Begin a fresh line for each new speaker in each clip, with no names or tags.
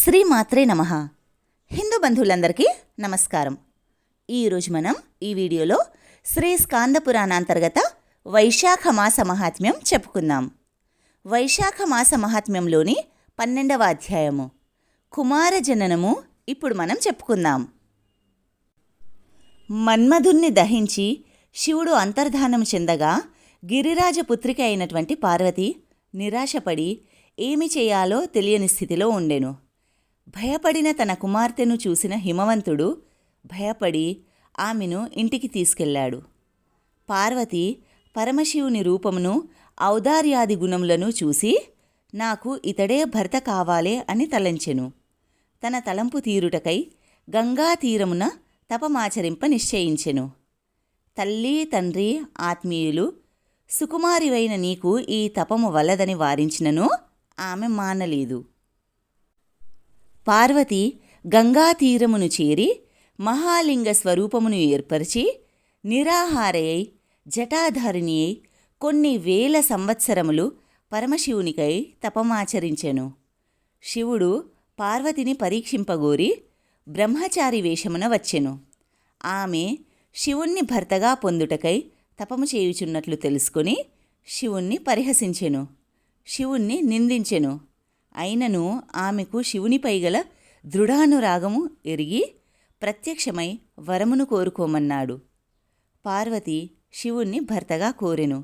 శ్రీమాత్రే నమః. హిందూ బంధువులందరికీ నమస్కారం. ఈరోజు మనం ఈ వీడియోలో శ్రీ స్కాంద పురాణాంతర్గత వైశాఖ మాస మహాత్మ్యం చెప్పుకుందాం. వైశాఖ మాస మహాత్మ్యంలోని 12వ అధ్యాయము కుమార జననము ఇప్పుడు మనం చెప్పుకుందాం. మన్మధుణ్ణి దహించి శివుడు అంతర్ధానం చెందగా గిరిరాజపుత్రిక అయినటువంటి పార్వతి నిరాశపడి ఏమి చేయాలో తెలియని స్థితిలో ఉండెను. భయపడిన తన కుమార్తెను చూసిన హిమవంతుడు భయపడి ఆమెను ఇంటికి తీసుకెళ్లాడు. పార్వతి పరమశివుని రూపమును ఔదార్యాది గుణములను చూసి నాకు ఇతడే భర్త కావాలే అని తలంచెను. తన తలంపు తీరుటకై గంగా తీరమున తపమాచరింప నిశ్చయించెను. తల్లి తండ్రి ఆత్మీయులు సుకుమారివైన నీకు ఈ తపము వలదని వారించినను ఆమె మానలేదు. పార్వతి గంగా తీరమును చేరి మహాలింగ స్వరూపమును ఏర్పరిచి నిరాహారయై జటాధారిణి అయి కొన్ని వేల సంవత్సరములు పరమశివునికై తపమాచరించెను. శివుడు పార్వతిని పరీక్షింపగోరి బ్రహ్మచారి వేషమున వచ్చెను. ఆమె శివుణ్ణి భర్తగా పొందుటకై తపము చేయుచున్నట్లు తెలుసుకుని శివుణ్ణి పరిహసించెను, శివుణ్ణి నిందించెను. అయినను ఆమెకు శివునిపై గల దృఢానురాగము ఎరిగి ప్రత్యక్షమై వరమును కోరుకోమన్నాడు. పార్వతి శివుణ్ణి భర్తగా కోరెను.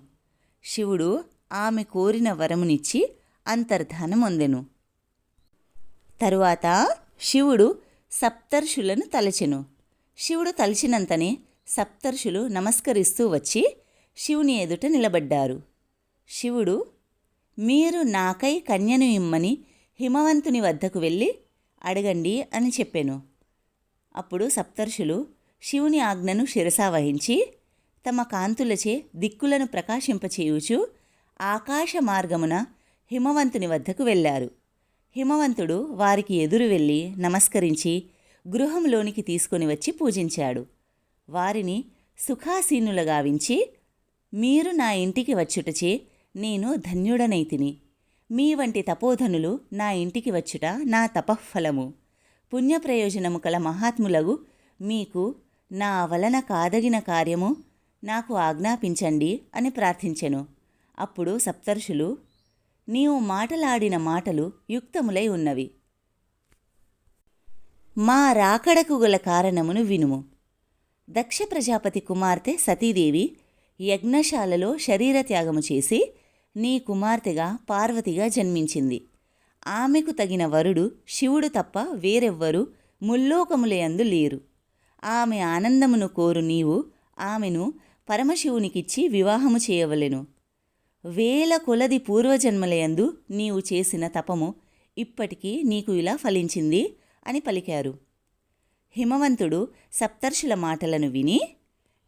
శివుడు ఆమె కోరిన వరమునిచ్చి అంతర్ధానమొందెను. తరువాత శివుడు సప్తర్షులను తలచెను. శివుడు తలచినంతనే సప్తర్షులు నమస్కరిస్తూ వచ్చి శివుని ఎదుట నిలబడ్డారు. శివుడు, మీరు నాకై కన్యను ఇమ్మని హిమవంతుని వద్దకు వెళ్ళి అడగండి అని చెప్పెను. అప్పుడు సప్తర్షులు శివుని ఆజ్ఞను శిరసావహించి తమ కాంతులచే దిక్కులను ప్రకాశింపచేయుచు ఆకాశ మార్గమున హిమవంతుని వద్దకు వెళ్ళారు. హిమవంతుడు వారికి ఎదురు వెళ్ళి నమస్కరించి గృహంలోనికి తీసుకొని వచ్చి పూజించాడు. వారిని సుఖాసీనుల గావించి, మీరు నా ఇంటికి వచ్చుటచే నేను ధన్యుడనైతిని. మీ వంటి తపోధనులు నా ఇంటికి వచ్చుట నా తపఃఫలము. పుణ్యప్రయోజనము కల మహాత్ములగు మీకు నా వలన కాదగిన కార్యము నాకు ఆజ్ఞాపించండి అని ప్రార్థించెను. అప్పుడు సప్తర్షులు, నీవు మాటలాడిన మాటలు యుక్తములై ఉన్నవి. మా రాకడకు గల కారణమును వినుము. దక్ష ప్రజాపతి కుమార్తె సతీదేవి యజ్ఞశాలలో శరీరత్యాగము చేసి నీ కుమార్తెగా పార్వతిగా జన్మించింది. ఆమెకు తగిన వరుడు శివుడు తప్ప వేరెవ్వరూ ముల్లోకములయందు లేరు. ఆమె ఆనందమును కోరు నీవు ఆమెను పరమశివునికిచ్చి వివాహము చేయవలెను. వేల కొలది పూర్వజన్మలయందు నీవు చేసిన తపము ఇప్పటికీ నీకు ఇలా ఫలించింది అని పలికారు. హిమవంతుడు సప్తర్షుల మాటలను విని,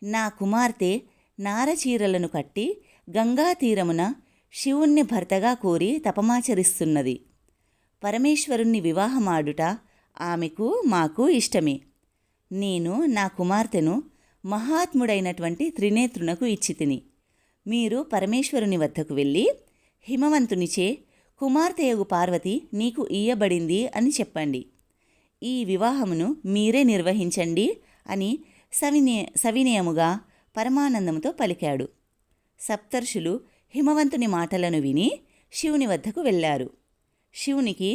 నా కుమార్తె నారచీరలను కట్టి గంగా తీరమున శివుణ్ణి భర్తగా కోరి తపమాచరిస్తున్నది. పరమేశ్వరుణ్ణి వివాహమాడుట ఆమెకు మాకు ఇష్టమే. నేను నా కుమార్తెను మహాత్ముడైనటువంటి త్రినేత్రునకు ఇచ్చితిని. మీరు పరమేశ్వరుని వద్దకు వెళ్ళి హిమవంతునిచే కుమార్తెయగు పార్వతి నీకు ఇయ్యబడింది అని చెప్పండి. ఈ వివాహమును మీరే నిర్వహించండి అని సవినయముగా పరమానందముతో పలికాడు. సప్తర్షులు హిమవంతుని మాటలను విని శివుని వద్దకు వెళ్ళారు. శివునికి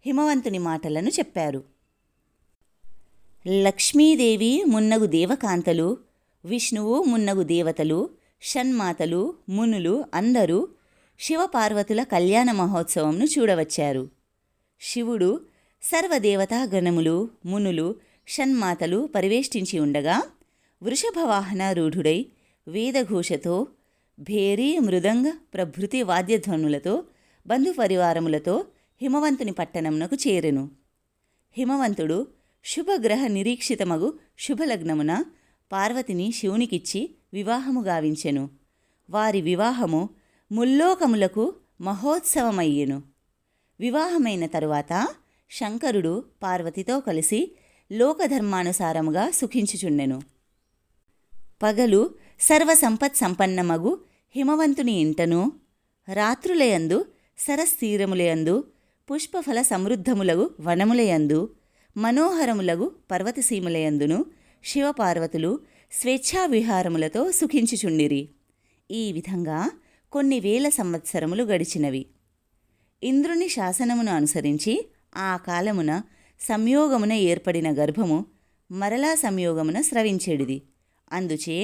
హిమవంతుని మాటలను చెప్పారు. లక్ష్మీదేవి మున్నగు దేవకాంతలు, విష్ణువు మున్నగు దేవతలు, షణ్మాతలు, మునులు అందరూ శివపార్వతుల కళ్యాణ మహోత్సవంను చూడవచ్చారు. శివుడు సర్వదేవతా గణములు, మునులు, షణ్మాతలు పరివేష్టించి ఉండగా వృషభవాహనారూఢుడై వేదఘోషతో భేరీ మృదంగ ప్రభృతి వాద్యధ్వనులతో బంధుపరివారములతో హిమవంతుని పట్టణమునకు చేరెను. హిమవంతుడు శుభగ్రహ నిరీక్షితమగు శుభలగ్నమున పార్వతిని శివునికిచ్చి వివాహము గావించెను. వారి వివాహము ముల్లోకములకు మహోత్సవమయ్యెను. వివాహమైన తరువాత శంకరుడు పార్వతితో కలిసి లోకధర్మానుసారముగా సుఖించుచుండెను. పగలు సర్వసంపత్ సంపన్నమగు హిమవంతుని ఇంటను, రాత్రులయందు సరస్తీరములయందు పుష్పఫల సమృద్ధములగు వనములయందు మనోహరములగు పర్వతసీమలయందును శివపార్వతులు స్వేచ్ఛావిహారములతో సుఖించుచుండిరి. ఈ విధంగా కొన్ని వేల సంవత్సరములు గడిచినవి. ఇంద్రుని శాసనమును అనుసరించి ఆ కాలమున సంయోగమున ఏర్పడిన గర్భము మరలా సంయోగమున స్రవించెడిది. అందుచే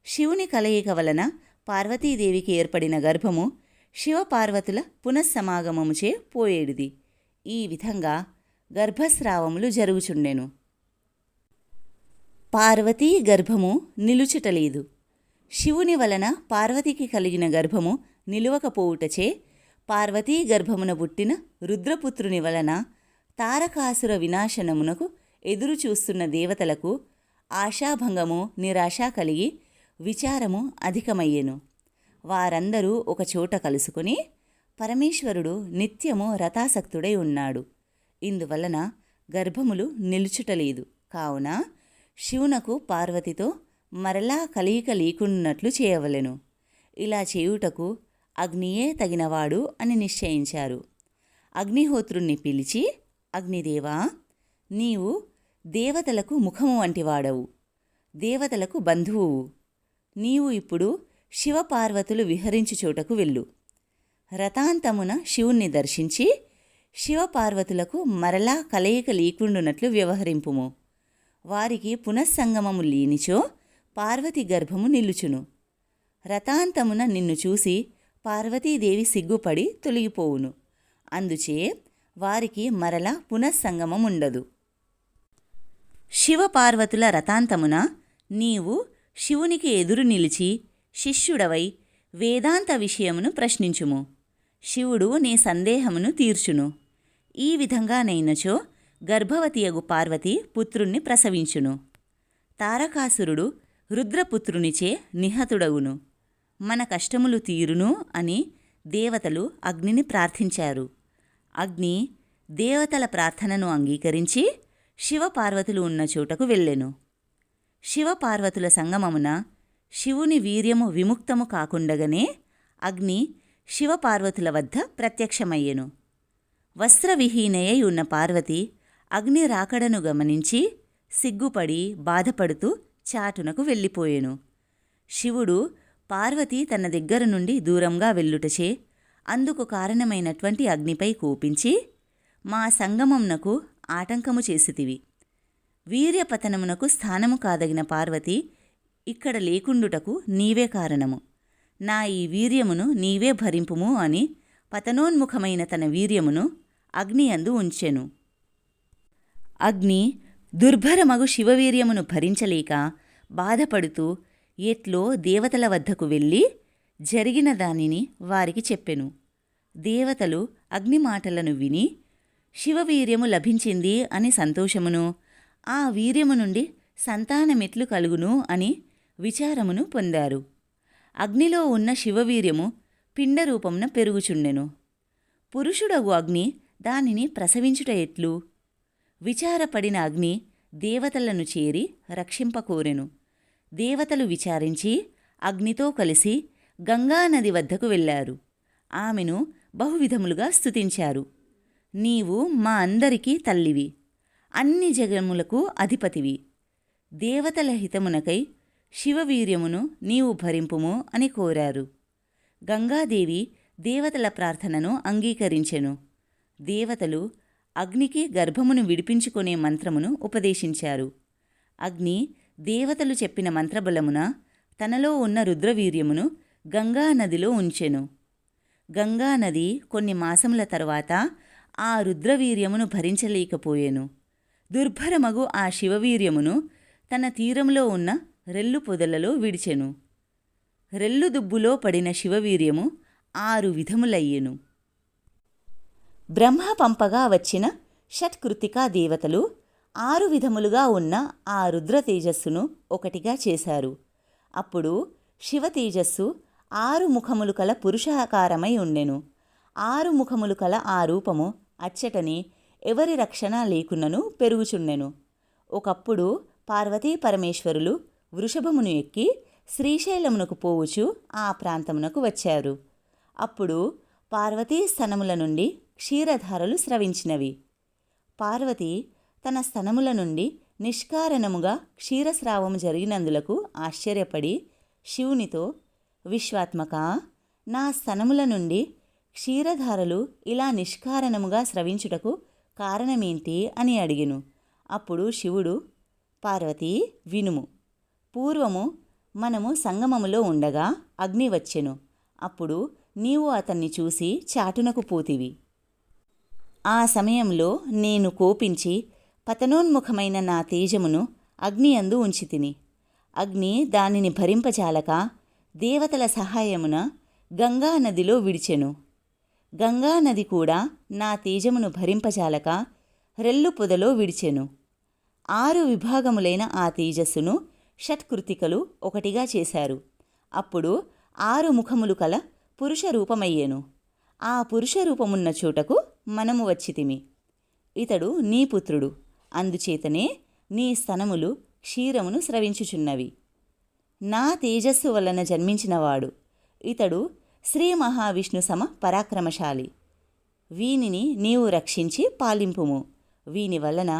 శివుని కలయిక వలన పార్వతీదేవికి ఏర్పడిన గర్భము శివపార్వతుల పునఃసమాగమముచే పోయేడిది. ఈ విధంగా గర్భస్రావములు జరుగుచుండెను. పార్వతీ గర్భము నిలుచుటలేదు. శివుని వలన పార్వతికి కలిగిన గర్భము నిలువకపోవుటచే పార్వతీ గర్భమున పుట్టిన రుద్రపుత్రుని వలన తారకాసుర వినాశనమునకు ఎదురుచూస్తున్న దేవతలకు ఆశాభంగము నిరాశ కలిగి విచారము అధికమయ్యెను. వారందరూ ఒకచోట కలుసుకుని పరమేశ్వరుడు నిత్యము రథాసక్తుడై ఉన్నాడు, ఇందువలన గర్భములు నిలుచుటలేదు, కావున శివునకు పార్వతితో మరలా కలయిక లేకున్నట్లు చేయవలెను. ఇలా చేయుటకు అగ్నియే తగినవాడు అని నిశ్చయించారు. అగ్నిహోత్రుణ్ణి పిలిచి, అగ్నిదేవా, నీవు దేవతలకు ముఖము వంటివాడవు, దేవతలకు బంధువువు. నీవు ఇప్పుడు శివపార్వతులు విహరించు చోటకు వెళ్ళు. రథాంతమున శివుణ్ణి దర్శించి శివపార్వతులకు మరలా కలయిక లేకుండునట్లు వ్యవహరింపుము. వారికి పునఃసంగమము లేనిచో పార్వతి గర్భము నిలుచును. రథాంతమున నిన్ను చూసి పార్వతీదేవి సిగ్గుపడి తొలగిపోవును. అందుచే వారికి మరలా పునఃసంగమముండదు. శివపార్వతుల రథాంతమున నీవు శివునికి ఎదురు నిలిచి శిష్యుడవై వేదాంత విషయమును ప్రశ్నించుము. శివుడు నీ సందేహమును తీర్చును. ఈ విధంగానైనచో గర్భవతియగు పార్వతి పుత్రుణ్ణి ప్రసవించును. తారకాసురుడు రుద్రపుత్రునిచే నిహతుడగును. మన కష్టములు తీరును అని దేవతలు అగ్నిని ప్రార్థించారు. అగ్ని దేవతల ప్రార్థనను అంగీకరించి శివపార్వతులు ఉన్న చోటకు వెళ్ళెను. శివపార్వతుల సంగమమున శివుని వీర్యము విముక్తము కాకుండగనే అగ్ని శివపార్వతుల వద్ద ప్రత్యక్షమయ్యెను. వస్త్రవిహీనయై ఉన్న పార్వతి అగ్ని రాకడను గమనించి సిగ్గుపడి బాధపడుతూ చాటునకు వెళ్ళిపోయెను. శివుడు పార్వతి తన దగ్గర నుండి దూరంగా వెళ్ళుటచే అందుకు కారణమైనటువంటి అగ్నిపై కోపించి, మా సంగమమునకు ఆటంకము చేసితివి. వీర్యపతనమునకు స్థానము కాదగిన పార్వతి ఇక్కడ లేకుండుటకు నీవే కారణము. నా ఈ వీర్యమును నీవే భరింపుము అని పతనోన్ముఖమైన తన వీర్యమును అగ్నియందు ఉంచెను. అగ్ని దుర్భరమగు శివవీర్యమును భరించలేక బాధపడుతూ ఎట్లో దేవతల వద్దకు వెళ్ళి జరిగిన దానిని వారికి చెప్పెను. దేవతలు అగ్ని మాటలను విని శివవీర్యము లభించింది అని సంతోషమును, ఆ వీర్యము నుండి సంతానమెట్లు కలుగును అని విచారమును పొందారు. అగ్నిలో ఉన్న శివవీర్యము పిండరూపమున పెరుగుచుండెను. పురుషుడగు అగ్ని దానిని ప్రసవించుట ఎట్లు? విచారపడిన అగ్ని దేవతలను చేరి రక్షింపకోరెను. దేవతలు విచారించి అగ్నితో కలిసి గంగానది వద్దకు వెళ్ళారు. ఆమెను బహువిధములుగా స్తుతించారు. నీవు మా అందరికీ తల్లివి, అన్ని జగములకు అధిపతివి. దేవతల హితమునకై శివవీర్యమును నీవు భరింపుము అని కోరారు. గంగాదేవి దేవతల ప్రార్థనను అంగీకరించెను. దేవతలు అగ్నికి గర్భమును విడిపించుకునే మంత్రమును ఉపదేశించారు. అగ్ని దేవతలు చెప్పిన మంత్రబలమున తనలో ఉన్న రుద్రవీర్యమును గంగానదిలో ఉంచెను. గంగానది కొన్ని మాసముల తరువాత ఆ రుద్రవీర్యమును భరించలేకపోయెను. దుర్భరమగు ఆ శివవీర్యమును తన తీరంలో ఉన్న రెల్లు పొదలలో విడిచెను. రెల్లు దుబ్బులో పడిన శివవీర్యము 6 విధములయ్యెను. బ్రహ్మ పంపగా వచ్చిన షట్కృతికా దేవతలు 6 విధములుగా ఉన్న ఆ రుద్ర తేజస్సును ఒకటిగా చేశారు. అప్పుడు శివ తేజస్సు 6 ముఖములు కల పురుషాకారమై ఉండెను. 6 ముఖములు కల ఆ రూపము అచ్చటని ఎవరి రక్షణ లేకున్నను పెరుగుచుండెను. ఒకప్పుడు పార్వతీ పరమేశ్వరులు వృషభమును ఎక్కి శ్రీశైలమునకు పోవుచు ఆ ప్రాంతమునకు వచ్చారు. అప్పుడు పార్వతీ స్తనముల నుండి క్షీరధారలు స్రవించినవి. పార్వతి తన స్తనముల నుండి నిష్కారణముగా క్షీరస్రావము జరిగినందులకు ఆశ్చర్యపడి శివునితో, విశ్వాత్మక, నా స్తనముల నుండి క్షీరధారలు ఇలా నిష్కారణముగా స్రవించుటకు కారణమేంటి అని అడిగెను. అప్పుడు శివుడు, పార్వతీ, వినుము. పూర్వము మనము సంగమములో ఉండగా అగ్ని వచ్చెను. అప్పుడు నీవు అతన్ని చూసి చాటునకు పోతివి. ఆ సమయంలో నేను కోపించి పతనోన్ముఖమైన నా తేజమును అగ్నియందు ఉంచితిని. అగ్ని దానిని భరింపజాలక దేవతల సహాయమున గంగానదిలో విడిచెను. గంగానది కూడా నా తేజమును భరింపజాలక రెల్లు పొదలో విడిచెను. 6 విభాగములైన ఆ తేజస్సును షట్కృతికలు ఒకటిగా చేశారు. అప్పుడు 6 ముఖములు కల పురుష రూపమయ్యెను. ఆ పురుష రూపమున్న చోటకు మనము వచ్చితిమి. ఇతడు నీ పుత్రుడు, అందుచేతనే నీ స్తనములు క్షీరమును స్రవించుచున్నవి. నా తేజస్సు వలన జన్మించినవాడు. ఇతడు శ్రీ మహావిష్ణు సమ పరాక్రమశాలి. వీనిని నీవు రక్షించి పాలింపుము. వీని వలన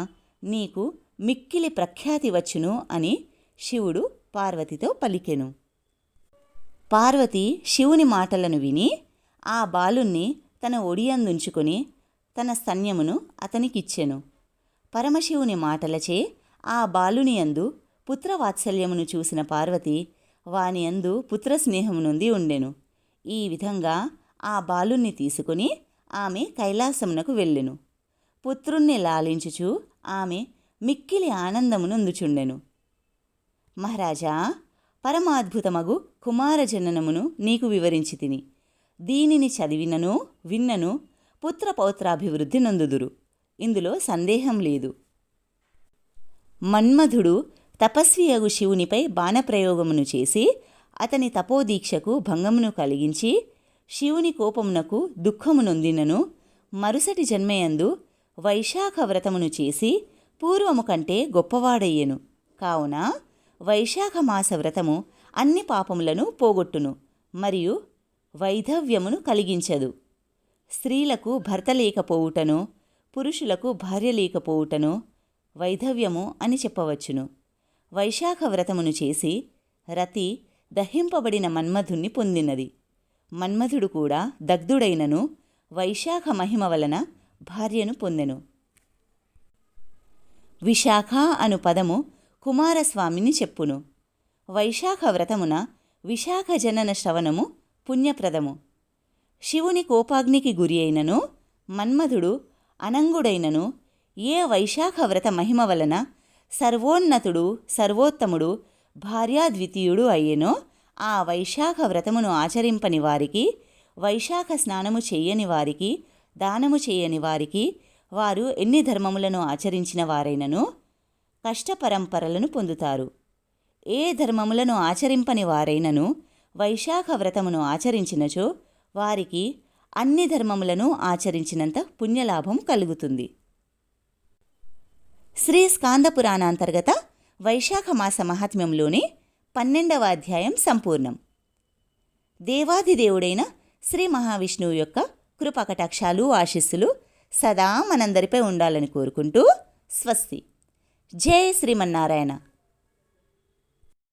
నీకు మిక్కిలి ప్రఖ్యాతి వచ్చును అని శివుడు పార్వతితో పలికెను. పార్వతి శివుని మాటలను విని ఆ బాలుణ్ణి తన ఒడియందుంచుకొని తన స్తన్యమును అతనికిచ్చెను. పరమశివుని మాటలచే ఆ బాలుని యందు పుత్రవాత్సల్యమును చూసిన పార్వతి వాని యందు పుత్రస్నేహము నొంది ఉండెను. ఈ విధంగా ఆ బాలుణ్ణి తీసుకుని ఆమె కైలాసమునకు వెళ్ళెను. పుత్రుణ్ణి లాలించుచు ఆమె మిక్కిలి ఆనందమునొందుచుండెను. మహారాజా, పరమాద్భుతమగు కుమారజననమును నీకు వివరించి తిని. దీనిని చదివినను విన్నను పుత్రపౌత్రాభివృద్ధి నొందుదురు. ఇందులో సందేహం లేదు. మన్మధుడు తపస్వియగు శివునిపై బాణప్రయోగమును చేసి అతని తపోదీక్షకు భంగమును కలిగించి శివుని కోపమునకు దుఃఖము నొందినను మరుసటి జన్మయందు వైశాఖ వ్రతమును చేసి పూర్వము కంటే గొప్పవాడయ్యెను. కావున వైశాఖ మాస వ్రతము అన్ని పాపములను పోగొట్టును మరియు వైధవ్యమును కలిగించదు. స్త్రీలకు భర్త లేకపోవుటను, పురుషులకు భార్య లేకపోవుటను వైధవ్యము అని చెప్పవచ్చును. వైశాఖ వ్రతమును చేసి రతి దహింపబడిన మన్మధుణ్ణి పొందినది. మన్మధుడు కూడా దగ్ధుడైనను వైశాఖ మహిమ వలన భార్యను పొందెను. విశాఖ అను పదము కుమారస్వామిని చెప్పును. వైశాఖ వ్రతమున విశాఖ జనన శ్రవణము పుణ్యప్రదము. శివుని కోపాగ్నికి గురి అయినను మన్మధుడు అనంగుడైనను ఏ వైశాఖ వ్రత మహిమ వలన సర్వోన్నతుడు సర్వోత్తముడు భార్యాద్వితీయుడు అయ్యెనో ఆ వైశాఖ వ్రతమును ఆచరింపని వారికి, వైశాఖ స్నానము చెయ్యని వారికి, దానము చేయని వారికి, వారు ఎన్ని ధర్మములను ఆచరించిన వారైనను కష్టపరంపరలను పొందుతారు. ఏ ధర్మములను ఆచరింపని వారైనను వైశాఖ వ్రతమును ఆచరించినచో వారికి అన్ని ధర్మములను ఆచరించినంత పుణ్యలాభం కలుగుతుంది. శ్రీ స్కాంద పురాణాంతర్గత వైశాఖ మాస మహాత్మ్యంలోని 12వ అధ్యాయం సంపూర్ణం. దేవాధిదేవుడైన శ్రీ మహావిష్ణువు యొక్క కృపకటాక్షాలు ఆశీస్సులు సదా మనందరిపై ఉండాలని కోరుకుంటూ స్వస్తి. జై శ్రీమన్నారాయణ.